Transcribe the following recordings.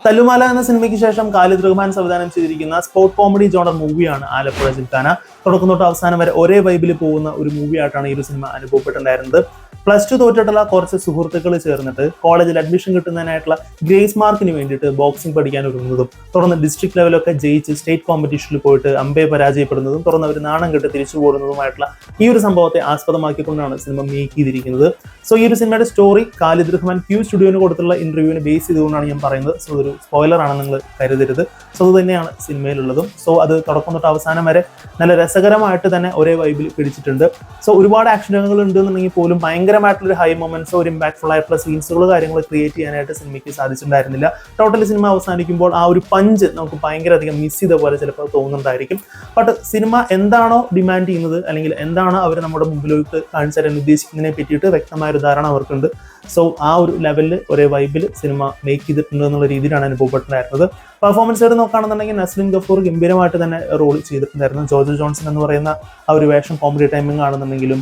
തല്ലുമാല എന്ന സിനിമയ്ക്ക് ശേഷം ഖാലിദ് റഹ്മാൻ സംവിധാനം ചെയ്തിരിക്കുന്ന സ്പോർട്ട് കോമഡി ജോണർ മൂവിയാണ് ആലപ്പുഴ ജിംഖാന. തുടക്കം തൊട്ട് അവസാനം വരെ ഒരേ വൈബിൽ പോകുന്ന ഒരു മൂവിയായിട്ടാണ് ഈ ഒരു സിനിമ അനുഭവപ്പെട്ടിട്ടുണ്ടായിരുന്നത്. +2 തോറ്റിട്ടുള്ള കുറച്ച് സുഹൃത്തുക്കൾ ചേർന്നിട്ട് കോളേജിൽ അഡ്മിഷൻ കിട്ടുന്നതിനായിട്ടുള്ള ഗ്രേസ് മാർക്കിന് വേണ്ടിയിട്ട് ബോക്സിംഗ് പഠിക്കാൻ ഒരുങ്ങുന്നതും തുടർന്ന് ഡിസ്ട്രിക്ട് ലെവലൊക്കെ ജയിച്ച് സ്റ്റേറ്റ് കോമ്പറ്റീഷനിൽ പോയിട്ട് അമ്പയെ പരാജയപ്പെടുന്നതും തുടർന്ന് അവർ നാണം കെട്ട് തിരിച്ചു പോകുന്നതുമായിട്ടുള്ള ഈ ഒരു സംഭവത്തെ ആസ്പദമാക്കിക്കൊണ്ടാണ് സിനിമ മേക്ക് ചെയ്തിരിക്കുന്നത്. സോ ഈ ഒരു സിനിമയുടെ സ്റ്റോറി ഖാലിദ് റഹ്മാൻ ക്യൂ സ്റ്റുഡിയോന് കൊടുത്തുള്ള ഇന്റർവ്യൂവിന് ബേസ് ചെയ്തുകൊണ്ടാണ് ഞാൻ പറയുന്നത്. സോ ഒരു സ്പോയിലർ ആണ്, നിങ്ങൾ കരുതരുത്. സോ അത് തന്നെയാണ് സിനിമയിലുള്ളതും. സോ അത് തുടക്കം തൊട്ട് അവസാനം വരെ നല്ല രസകരമായിട്ട് തന്നെ ഒരേ വൈബിൽ പിടിച്ചിട്ടുണ്ട്. സോ ഒരുപാട് ആക്ഷൻ രംഗങ്ങൾ ഉണ്ടെന്നുണ്ടെങ്കിൽ പോലും ഭയങ്കരമായിട്ടുള്ള ഹൈ മൊമെന്റ്സോ ഒരു ഇമ്പാക്ട്ഫുൾ ആയിട്ടുള്ള സീൻസുകൾ കാര്യങ്ങൾ ക്രിയേറ്റ് ചെയ്യാനായിട്ട് സിനിമയ്ക്ക് സാധിച്ചിട്ടുണ്ടായിരുന്നില്ല. ടോട്ടലി സിനിമ അവസാനിക്കുമ്പോൾ ആ ഒരു പഞ്ച് നമുക്ക് ഭയങ്കര അധികം മിസ് ചെയ്ത പോലെ ചിലപ്പോൾ തോന്നുന്നുണ്ടായിരിക്കും. ബട്ട് സിനിമ എന്താണോ ഡിമാൻഡ് ചെയ്യുന്നത് അല്ലെങ്കിൽ എന്താണ് അവർ നമ്മുടെ മുമ്പിലേക്ക് കാണിച്ചു തരാൻ ഉദ്ദേശിക്കുന്നതിനെ പറ്റിയിട്ട് വ്യക്തമായൊരു ധാരണ അവർക്കുണ്ട്. സോ ആ ഒരു ലെവലിൽ ഒരേ വൈബിൽ സിനിമ മേക്ക് ചെയ്തിട്ടുണ്ട് എന്നുള്ള രീതിയിലാണ് അനുഭവപ്പെട്ടിട്ടുണ്ടായിരുന്നത്. പെർഫോമൻസ് ആയിട്ട് നോക്കുകയാണെന്നുണ്ടെങ്കിൽ നസ്ലിൻ ഗഫൂർ ഗംഭീരമായിട്ട് തന്നെ റോൾ ചെയ്തിട്ടുണ്ടായിരുന്നു. ജോജോ ജോൺസൺ എന്ന് പറയുന്ന ആ ഒരു വേഷം കോമഡി ടൈമിംഗ് ആണെന്നുണ്ടെങ്കിലും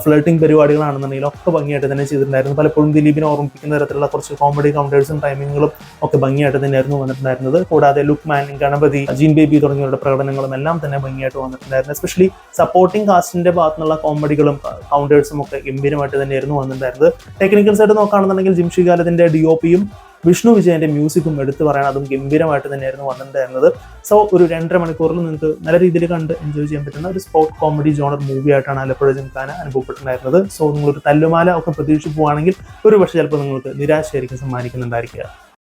ഫ്ലേട്ടിംഗ് പരിപാടികളാണെന്നുണ്ടെങ്കിലും ഒക്കെ ഭംഗിയായിട്ട് തന്നെ ചെയ്തിട്ടുണ്ടായിരുന്നു. പലപ്പോഴും ദിലീപിനെ ഓർമ്മിപ്പിക്കുന്ന തരത്തിലുള്ള കുറച്ച് കോമഡി കൗണ്ടേഴ്സും ടൈമിങ്ങുകളും ഒക്കെ ഭംഗിയായിട്ട് തന്നെയായിരുന്നു വന്നിട്ടുണ്ടായിരുന്നത്. കൂടാതെ ലുക്ക് മാൻ, ഗണപതി, ജീൻ ബേബി തുടങ്ങിയവരുടെ പ്രകടനങ്ങളും എല്ലാം തന്നെ ഭംഗിയായിട്ട് വന്നിട്ടുണ്ടായിരുന്നു. എസ്പെഷ്യലി സപ്പോർട്ടിംഗ് കാസ്റ്റിന്റെ ഭാഗത്തു നിന്നുള്ള കോമഡികളും കൗണ്ടേഴ്സും ഒക്കെ ഗംഭീരമായിട്ട് തന്നെയായിരുന്നു വന്നിട്ടുണ്ടായിരുന്നത്. ടെക്നിക്കൽ സൈഡ് നോക്കുകയാണെന്നുണ്ടെങ്കിൽ ജിംഷി ഖാലിദിന്റെ DOPയും വിഷ്ണു വിജയന്റെ മ്യൂസിക്കും എടുത്തു പറയണം, അതും ഗംഭീരമായിട്ട് തന്നെയായിരുന്നു വന്നിട്ടുണ്ടായിരുന്നത്. സോ ഒരു 2.5 മണിക്കൂറിൽ നിങ്ങൾക്ക് നല്ല രീതിയിൽ കണ്ട് എൻജോയ് ചെയ്യാൻ പറ്റുന്ന ഒരു സ്പോർട്ട് കോമഡി ജോണർ മൂവി ആയിട്ടാണ് ആലപ്പുഴ ജിംഖാന അനുഭവപ്പെട്ടിട്ടുണ്ടായിരുന്നത്. സോ നിങ്ങളൊരു തല്ലുമാല ഒക്കെ പ്രതീക്ഷിച്ച് പോവുകയാണെങ്കിൽ ഒരു പക്ഷേ ചിലപ്പോൾ നിങ്ങൾക്ക് നിരാശയായിരിക്കും സമ്മാനിക്കുന്നുണ്ടായിരിക്കുക.